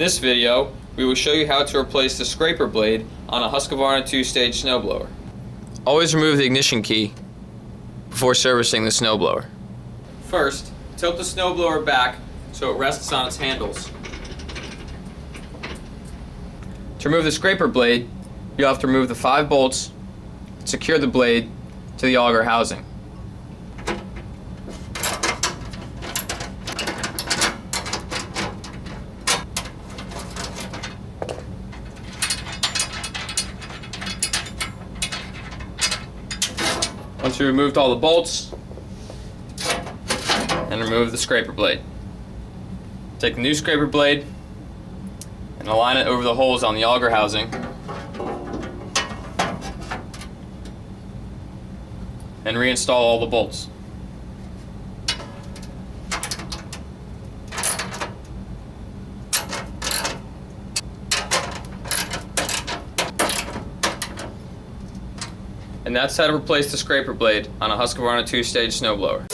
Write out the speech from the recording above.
In this video, we will show you how to replace the scraper blade on a Husqvarna 2-stage snowblower. Always remove the ignition key before servicing the snowblower. First, tilt the snowblower back so it rests on its handles. To remove the scraper blade, you'll have to remove the 5 bolts and secure the blade to the auger housing. Once you've removed all the bolts, and remove the scraper blade. Take the new scraper blade and align it over the holes on the auger housing, and reinstall all the bolts. And that's how to replace the scraper blade on a Husqvarna 2-stage snowblower.